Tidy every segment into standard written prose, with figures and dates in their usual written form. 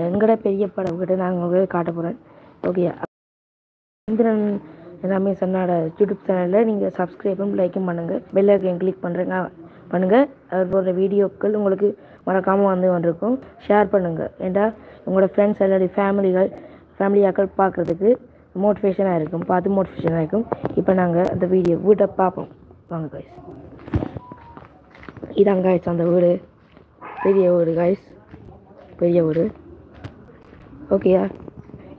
எங்கட பெரிய படம் கிட்ட நாங்கள் உங்களுக்கு காட்ட போகிறேன். ஓகே, இந்திரன் ரமேஷ் அண்ணாட யூடியூப் சேனலில் நீங்கள் சப்ஸ்கிரைபும் லைக்கும் பண்ணுங்கள், பெல் ஐக்கன் கிளிக் பண்ணுங்கள். அவர் போடுற வீடியோக்கள் உங்களுக்கு மறக்காமல் வந்திருக்கும். ஷேர் பண்ணுங்கள், ஏண்டா உங்களோட ஃப்ரெண்ட்ஸ் எல்லாருடைய ஃபேமிலியாக்கள் பார்க்குறதுக்கு மோட்டிவேஷனாக இருக்கும், பார்த்து மோட்டிவேஷனாக இருக்கும். இப்போ நாங்கள் அந்த வீட்டை பார்ப்போம் வாங்க கைஸ். இதான் கைஸ் அந்த வீடு, பெரிய வீடு கைஸ், பெரிய வீடு. ஓகேயா,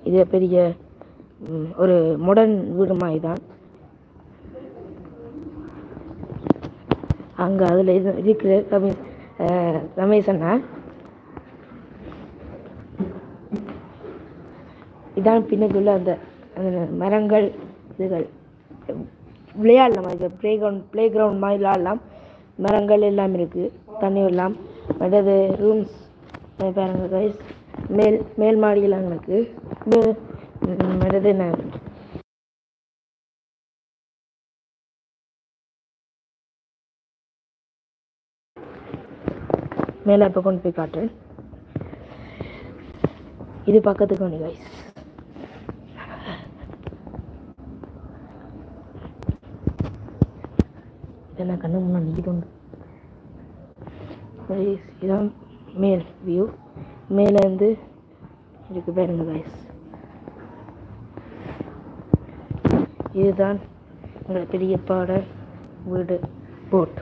இது பெரிய ஒரு மாடர்ன் வீடு மாதிரி தான். அங்கே அதில் இருக்கிற ரமேஷ் அண்ணா இதான் பின்னுக்குள்ள அந்த மரங்கள் இதுகள் விளையாடலாம், அது ப்ளே கிரவுண்ட் மாதிரி விளையாடலாம். மரங்கள் எல்லாம் இருக்குது, தண்ணி எல்லாம். மற்றது ரூம்ஸ் பாருங்க கைஸ், மேல் மாடியெல்லாம் இருக்குது. மற்றது என்ன மேலே இப்போ கொண்டு போய் காட்டுறேன். இது பக்கத்துக்கு ஒன்று கைஸ். என்ன கண்ணு முன்னாடி நிற்கிட்டு இதான் மேல் வியூ, மேலேருந்து இருக்கு பாருங்க கைஸ். இதுதான் எங்களை பெரியப்பாட வீடு போட்.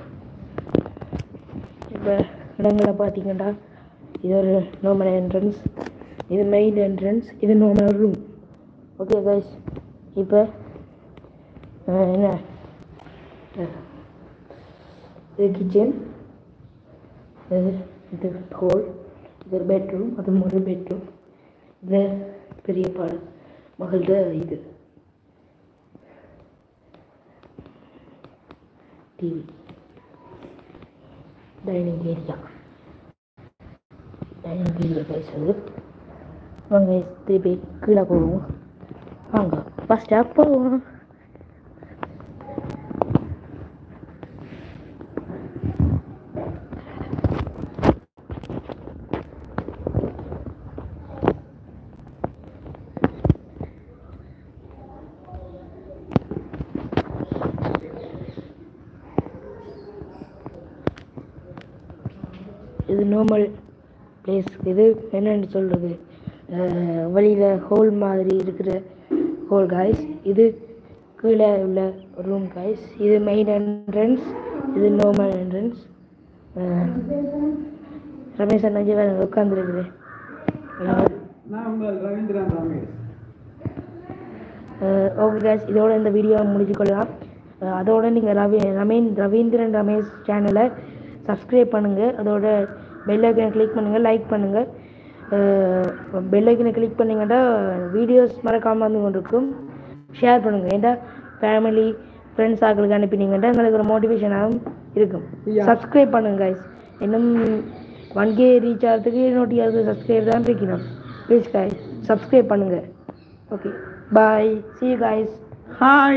இப்போ இடங்களை பார்த்தீங்கன்னா இது ஒரு நார்மல் என்ட்ரன்ஸ், இது மெயின் என்ட்ரன்ஸ், இது நார்மல் ரூம். ஓகே கைஸ், இப்போ என்ன இது கிச்சன், இது ஹால், இது ஒரு பெட்ரூம், அது ஒரு பெட்ரூம். இது பெரியப்பாட மகள்கிட்ட இது டிவி, டைனிங் ஏரியா பேசுறது. வாங்க திருப்பி கீழே போவோம். வாங்க ஃபஸ்ட் அப்போ இது நார்மல் பிளேஸ். இது என்னென்னு சொல்கிறது, வழியில் ஹோல் மாதிரி இருக்கிற ஹோல் காய்ஸ். இது கீழே உள்ள ரூம் காய்ஸ். இது மெயின் என்ட்ரன்ஸ், இது நார்மல் என்ட்ரன்ஸ். ரமேஷ் அண்ணாஜி வேறு உட்காந்துருக்குது. ஓகே காய்ஸ், இதோட இந்த வீடியோ முடிச்சுக்கொள்ளலாம். அதோடு நீங்கள் ரவீந்திரன் ரமேஷ் சேனலை சப்ஸ்கிரைப் பண்ணுங்கள், அதோட பெல் ஐக்கனை கிளிக் பண்ணுங்கள், லைக் பண்ணுங்கள். பெல் ஐக்கனை கிளிக் பண்ணிங்கன்னா வீடியோஸ் மறக்காமல் வந்து கொண்டிருக்கும். ஷேர் பண்ணுங்கள், ஏன்டா ஃபேமிலி ஃப்ரெண்ட்ஸ் ஆக்களுக்கு அனுப்பினீங்கன்னா எங்களுக்கு ஒரு மோட்டிவேஷனாகவும் இருக்கும். சப்ஸ்கிரைப் பண்ணுங்கள் கைஸ், இன்னும் 1K ரீச் ஆகிறதுக்கு 120 சப்ஸ்கிரைப் தான் இருக்கணும். ப்ளீஸ் கைஸ் சப்ஸ்கிரைப் பண்ணுங்கள். Okay, bye, see you guys. Hi.